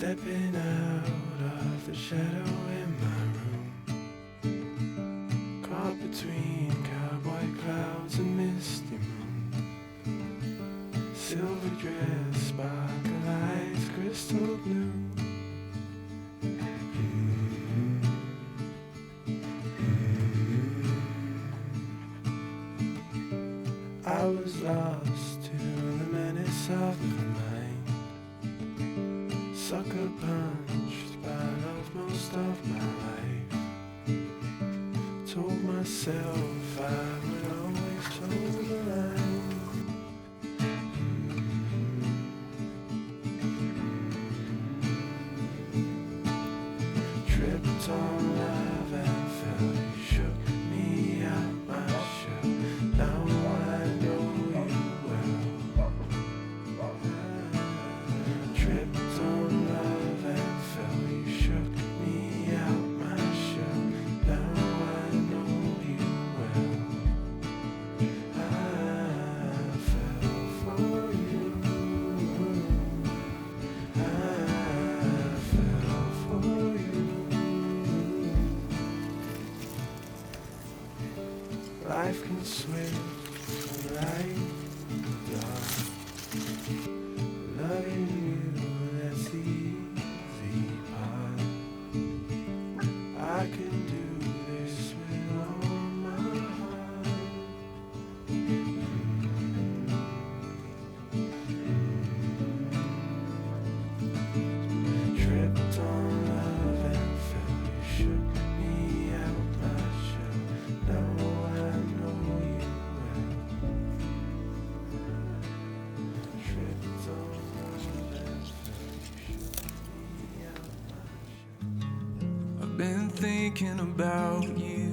Stepping out of the shadow in my room, caught between cowboy clouds and misty moon. Silver dress, sparkle eyes, crystal blue. I was lost to the menace of the mind, sucker punched, part of most of my life. Told myself I would always toe the line. Tripped on love and fell, you shook me out my shell. Now I know you well. Tripped on love and fell, you shook me out my shell. Now I know you well. I fell for you. I fell for you. Life can swim from light to dark. Loving you, that's the easy part. I can do this with all my heart. Tripped on love and fell, you shook me out my shell. Now I know you well. Tripped on love and fell, you shook me out my shell. I've been thinking about you,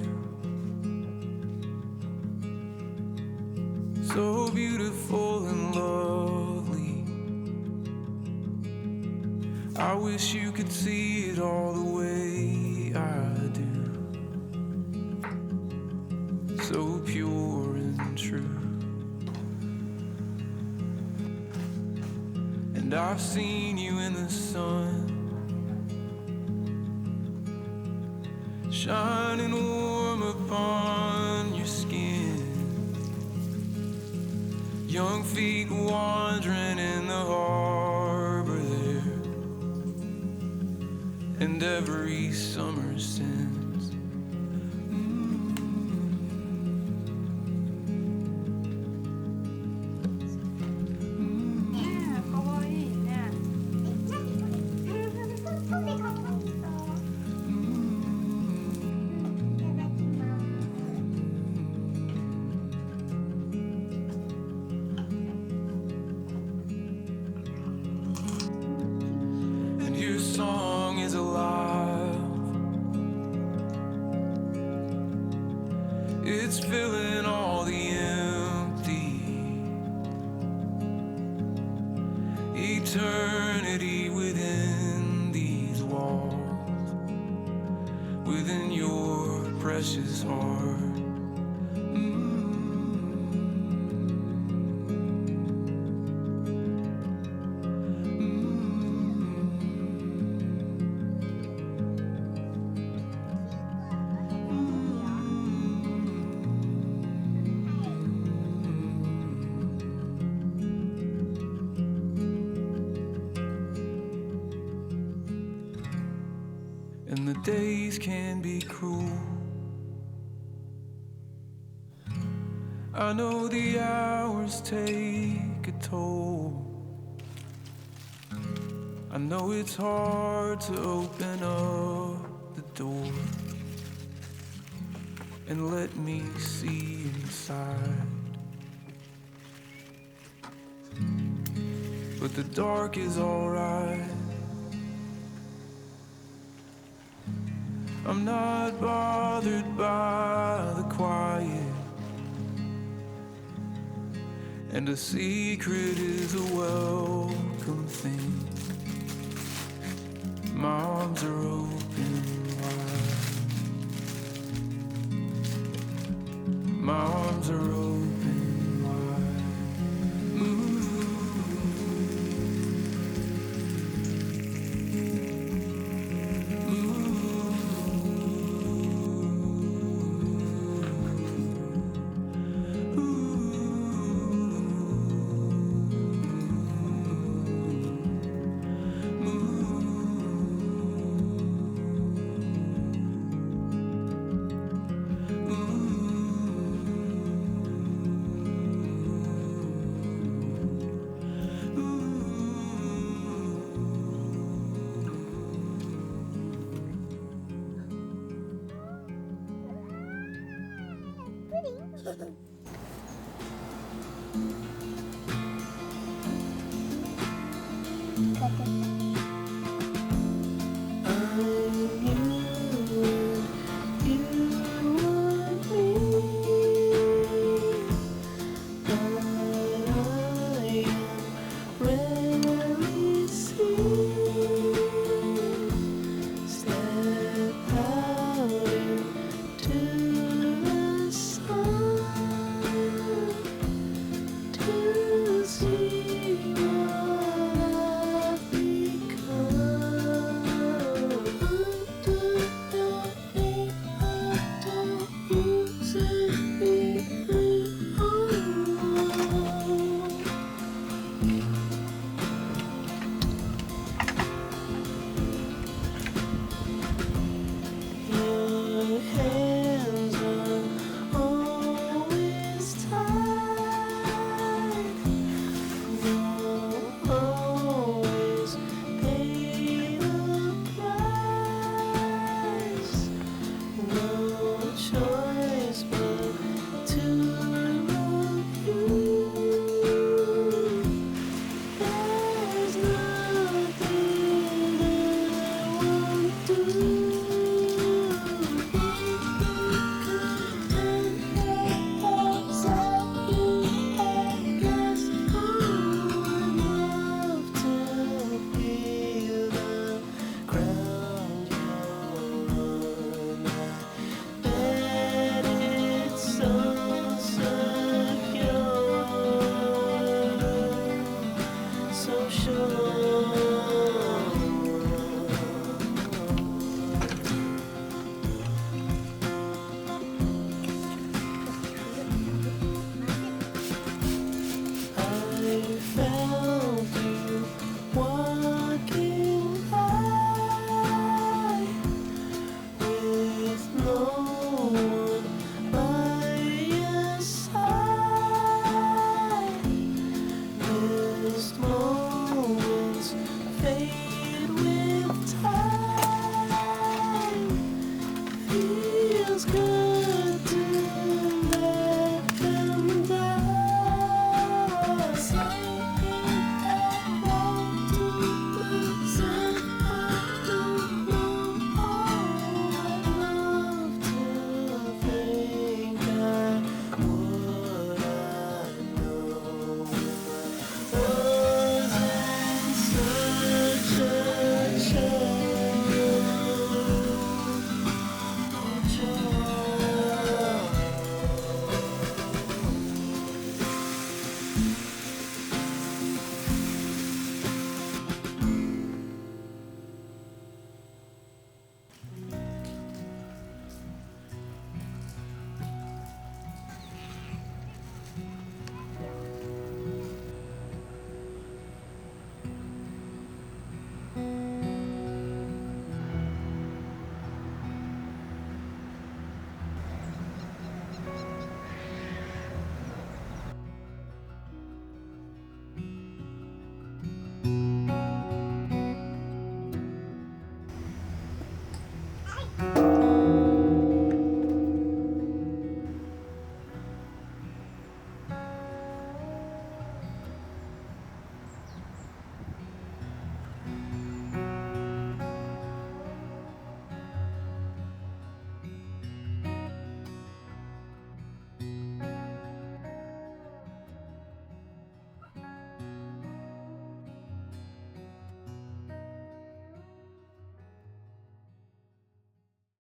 so beautiful and lovely. I wish you could see it all the way I do, so pure and true. And I've seen you in the sun, shining warm upon your skin. Young feet wandering in the harbor there, and every summer since. And your song is alive. It's filling all the empty. Eternity within these walls, within your precious heart. And the days can be cruel. I know the hours take a toll. I know it's hard to open up the door and let me see inside. But the dark is alright. I'm not bothered by the quiet, and a secret is a welcome thing. My arms are open wide. My arms are open wide. Ooh. Bye.